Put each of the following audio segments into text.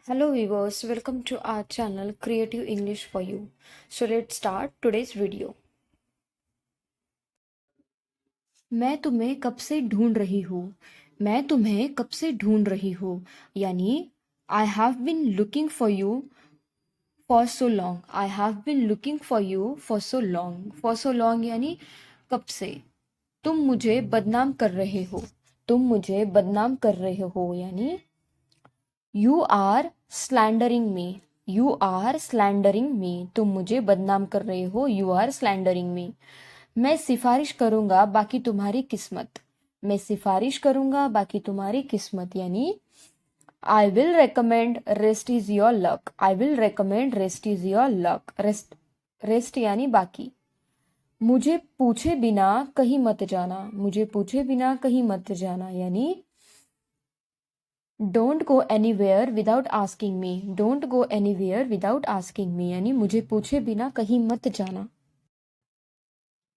Hello viewers, welcome to our channel Creative English for You. So let's start today's video. मैं तुम्हें कब से ढूंढ रही हूँ मैं तुम्हें कब से ढूंढ रही हूँ यानी I have been looking for you for so long. I have been looking for you for so long. For so long यानी कब से. तुम मुझे बदनाम कर रहे हो. तुम मुझे बदनाम कर रहे हो यानी you are slandering me. You are slandering me. तुम मुझे बदनाम कर रहे हो. You are slandering me. मैं सिफारिश करूंगा बाकी तुम्हारी किस्मत. मैं सिफारिश करूंगा बाकी तुम्हारी किस्मत यानी I will recommend rest is your luck. I will recommend rest is your luck. Rest यानी बाकी. मुझे पूछे बिना कहीं मत जाना. मुझे पूछे बिना कहीं मत जाना यानी don't go anywhere without asking me. Don't go anywhere without asking me यानी मुझे पूछे बिना कहीं मत जाना.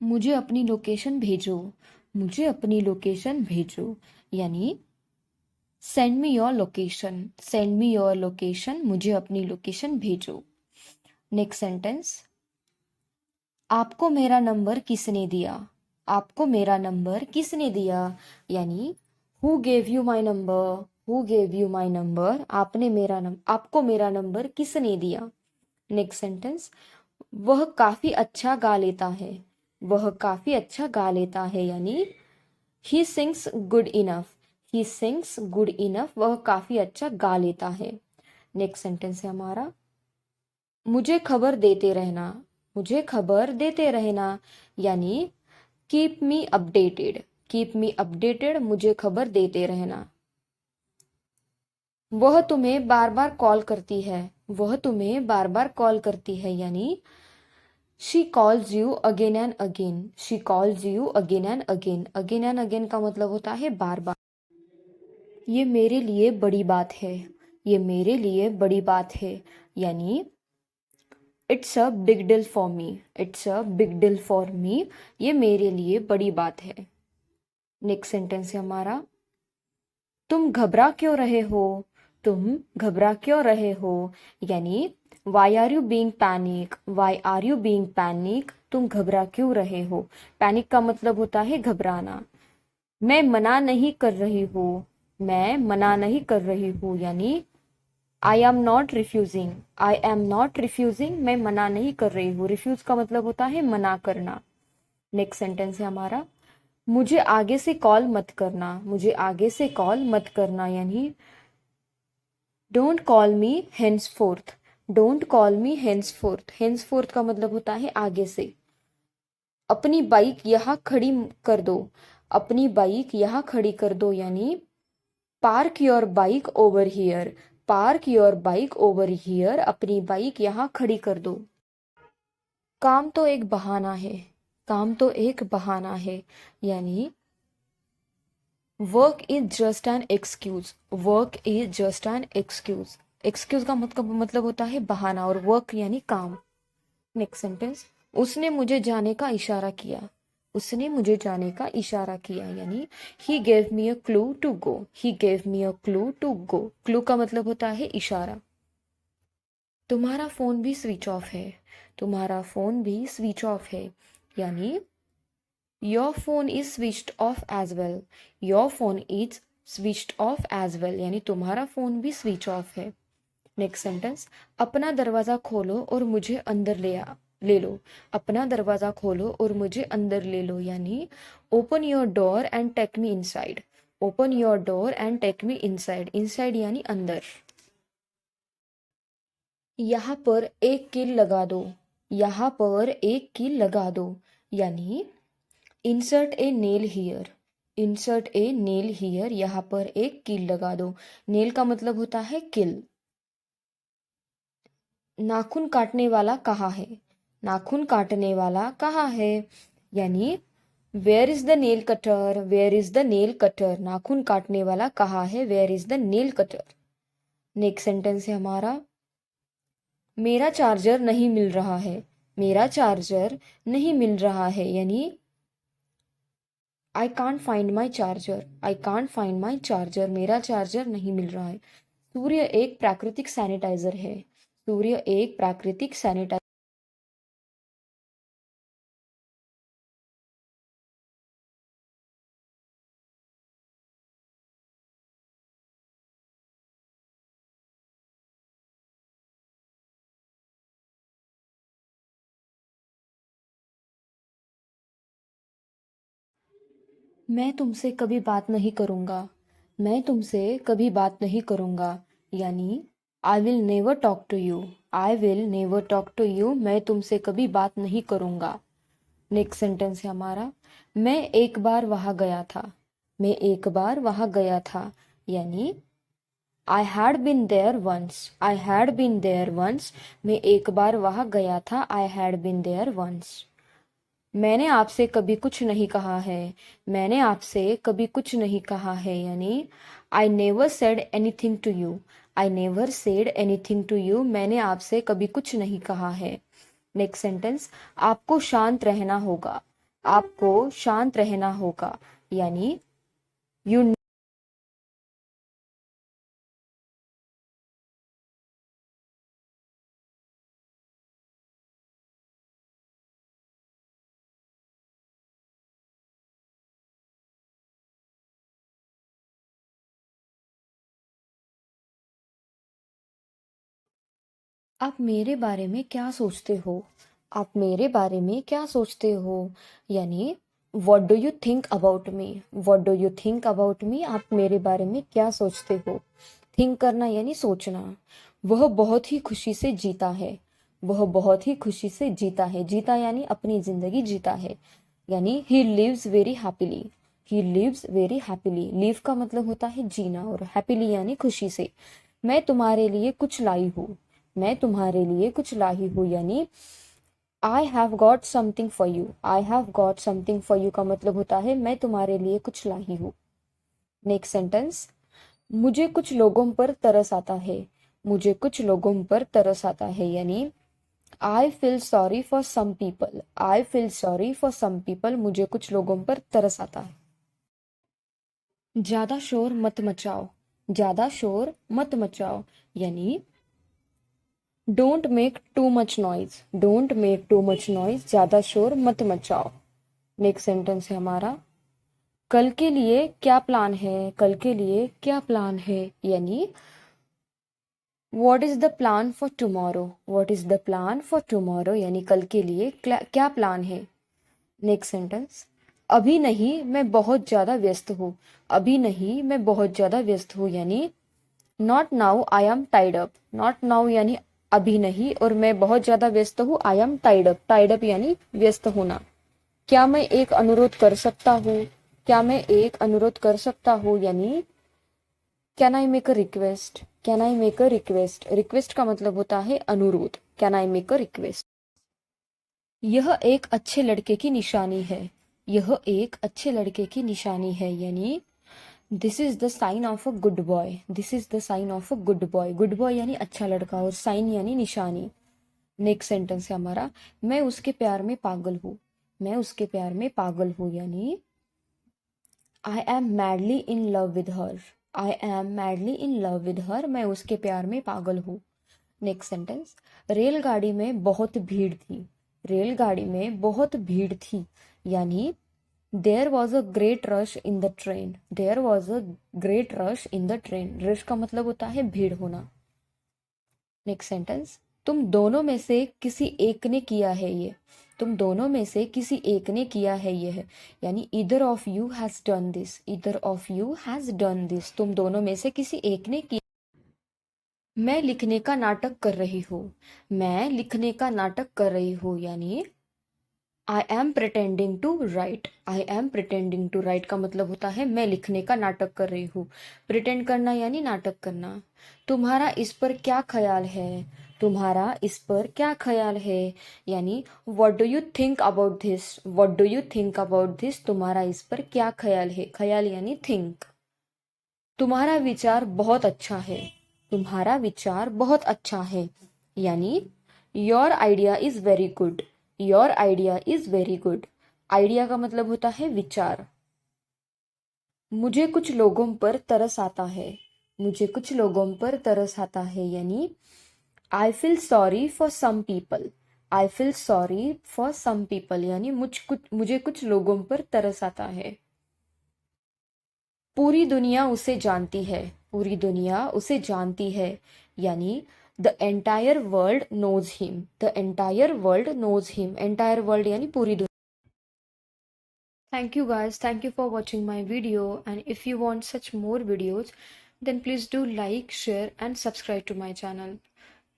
मुझे अपनी लोकेशन भेजो. मुझे अपनी लोकेशन भेजो यानी send me your location. Send me your location. मुझे अपनी लोकेशन भेजो. Next sentence. आपको मेरा नंबर किसने दिया. आपको मेरा नंबर किसने दिया यानी who gave you my number. Who gave you my number. आपको मेरा नंबर किसने दिया. Next sentence. वह काफी अच्छा गा लेता है. वह काफी अच्छा गा लेता है यानी he sings good enough. He sings good enough. वह काफी अच्छा गा लेता है. नेक्स्ट सेंटेंस है हमारा मुझे खबर देते रहना. मुझे खबर देते रहना यानी keep me updated. Keep me updated. मुझे खबर देते रहना. वह तुम्हें बार बार कॉल करती है. वह तुम्हें बार बार कॉल करती है यानी she calls you again and again. She calls you again and again. Again and again का मतलब होता है बार बार. ये मेरे लिए बड़ी बात है. ये मेरे लिए बड़ी बात है यानी it's a big deal for me. It's a big deal for me. ये मेरे लिए बड़ी बात है. नेक्स्ट सेंटेंस है हमारा तुम घबरा क्यों रहे हो. तुम घबरा क्यों रहे हो यानी why are you being panic. Why are you being panic. तुम घबरा क्यों रहे हो. पैनिक का मतलब होता है घबराना. मैं मना नहीं कर रही हूँ. मैं मना नहीं कर रही हूँ यानी I am not refusing. I am not refusing. मैं मना नहीं कर रही हूँ. रिफ्यूज का मतलब होता है मना करना. नेक्स्ट सेंटेंस है हमारा मुझे आगे से कॉल मत करना. मुझे आगे से कॉल मत करना यानी don't call me henceforth. Don't call me henceforth. Henceforth का मतलब होता है आगे से. अपनी बाइक यहाँ खड़ी कर दो. अपनी बाइक यहाँ खड़ी कर दो यानी park your bike over here. Park your bike over here. अपनी बाइक यहाँ खड़ी कर दो. काम तो एक बहाना है. काम तो एक बहाना है यानी work is just an excuse. Work is just an excuse. Excuse का मतलब होता है बहाना और वर्क यानी काम. नेक्स्ट सेंटेंस उसने मुझे जाने का इशारा किया. उसने मुझे जाने का इशारा किया यानी he gave me a clue to go. He gave me a clue to go. Clue का मतलब होता है इशारा. तुम्हारा फोन भी स्विच ऑफ है. तुम्हारा फोन भी स्विच ऑफ है यानी your phone is switched off as well. Your phone is switched off as well यानी तुम्हारा फोन भी स्विच ऑफ है. नेक्स्ट सेंटेंस अपना दरवाजा खोलो और मुझे अंदर ले लो. अपना दरवाजा खोलो और मुझे अंदर ले लो यानी open your door and take me inside. Open your door and take me inside. Inside यानी अंदर. यहाँ पर एक कील लगा दो. यहाँ पर एक कील लगा दो यानी insert A nail here. Insert A nail here. यहाँ पर एक कील लगा दो. नेल का मतलब होता है किल. नाखून काटने वाला कहाँ है. नाखून काटने वाला कहाँ है यानी where is the nail cutter. Where is the nail cutter. नाखून काटने वाला कहाँ है. Where is the nail cutter. Next sentence है हमारा मेरा चार्जर नहीं मिल रहा है. मेरा चार्जर नहीं मिल रहा है यानी I can't find my charger. I can't find my charger. मेरा चार्जर नहीं मिल रहा है. सूर्य एक प्राकृतिक सैनिटाइजर है। सूर्य एक प्राकृतिक सैनिटाइजर। मैं तुमसे कभी बात नहीं करूँगा। मैं तुमसे कभी बात नहीं करूँगा यानी I will never talk to you. I will never talk to you, मैं तुमसे कभी बात नहीं करूँगा। नेक्स्ट सेंटेंस है हमारा, मैं एक बार वहाँ गया था। मैं एक बार वहाँ गया था यानी I had been there once. I had been there once, मैं एक बार वहाँ गया था। I had been there once. मैंने आपसे कभी कुछ नहीं कहा है। मैंने आपसे कभी कुछ नहीं कहा है यानी I never said anything to you. I never said anything to you, मैंने आपसे कभी कुछ नहीं कहा है। नेक्स्ट सेंटेंस, आपको शांत रहना होगा। आपको शांत रहना होगा यानी यू। आप मेरे बारे में क्या सोचते हो? आप मेरे बारे में क्या सोचते हो यानी what do you think about me. What do you think about me, आप मेरे बारे में क्या सोचते हो। थिंक करना यानी सोचना। वह बहुत ही खुशी से जीता है। वह बहुत ही खुशी से जीता है। जीता यानी अपनी जिंदगी जीता है यानी he lives very happily. He lives very happily, live का मतलब होता है जीना और हैप्पीली यानी खुशी से। मैं तुम्हारे लिए कुछ लाई हूँ। मैं तुम्हारे लिए कुछ लाई हूँ यानी I have got something for you. I have got something for you का मतलब होता है मैं तुम्हारे लिए कुछ लाई हूँ। नेक्स्ट सेंटेंस, मुझे कुछ लोगों पर तरस आता है। मुझे कुछ लोगों पर तरस आता है यानी I feel sorry for some people. I feel sorry for some people, मुझे कुछ लोगों पर तरस आता है। ज्यादा शोर मत मचाओ। ज्यादा शोर मत मचाओ यानी don't make too much noise. Don't make too much noise, ज्यादा शोर मत मचाओ। नेक्स्ट सेंटेंस है हमारा, कल के लिए क्या प्लान है। कल के लिए क्या प्लान है यानी what is the plan for tomorrow. What is the plan for tomorrow यानी कल के लिए क्या प्लान है। नेक्स्ट सेंटेंस, अभी नहीं मैं बहुत ज्यादा व्यस्त हूँ। अभी नहीं मैं बहुत ज्यादा व्यस्त हूँ यानी not now I am tied up. Not now यानी अभी नहीं और मैं बहुत ज्यादा व्यस्त हूँ। I am tied up. Tied up यानी व्यस्त होना। क्या मैं एक अनुरोध कर सकता हूँ। क्या मैं एक अनुरोध कर सकता हूँ यानी can I make a request. Can I make a request. Request का मतलब होता है अनुरोध। Can I make a request. यह एक अच्छे लड़के की निशानी है। यह एक अच्छे लड़के की निशानी है यानी this is the sign of a good boy. This is the sign of a good boy. Good boy यानी अच्छा लड़का और साइन यानी निशानी। नेक्स्ट सेंटेंस है हमारा, मैं उसके प्यार में पागल हूँ। मैं उसके प्यार में पागल हूँ यानी I M madly in love with her. I am madly in love with her, मैं उसके प्यार में पागल हूँ। नेक्स्ट सेंटेंस, रेलगाड़ी में बहुत भीड़ थी। रेलगाड़ी में बहुत भीड़ थी यानी there was a great rush in the train. There was a great rush in the train, rush का मतलब होता है भीड़ होना। नेक्स्ट सेंटेंस, तुम दोनों में से किसी एक ने किया है ये। तुम दोनों में से किसी एक ने किया है यह यानी either of you has done this. Either of you has done this, तुम दोनों में से किसी एक ने किया। मैं लिखने का नाटक कर रही हूँ। मैं लिखने का नाटक कर रही हूँ यानी I am pretending to write. I am pretending to write का मतलब होता है मैं लिखने का नाटक कर रही हूँ। प्रिटेंड करना यानी नाटक करना। तुम्हारा इस पर क्या ख्याल है। तुम्हारा इस पर क्या ख्याल है यानी what do you think about this. What do you think about this, तुम्हारा इस पर क्या ख्याल है। ख्याल यानी थिंक। तुम्हारा विचार बहुत अच्छा है। तुम्हारा विचार बहुत अच्छा है यानी your idea is very good. Your idea is very good. Idea का मतलब होता है विचार। मुझे कुछ लोगों पर तरस आता है। मुझे कुछ लोगों पर तरस आता है यानी I feel sorry for some people. I feel sorry for some people यानी मुझे कुछ लोगों पर तरस आता है। पूरी दुनिया उसे जानती है। पूरी दुनिया उसे जानती है यानी the entire world knows him. The entire world knows him. Entire world यानी पूरी दुनिया। Thank you guys. Thank you for watching my video. And if you want such more videos, then please do like, share, and subscribe to my channel.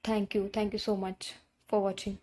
Thank you. Thank you so much for watching.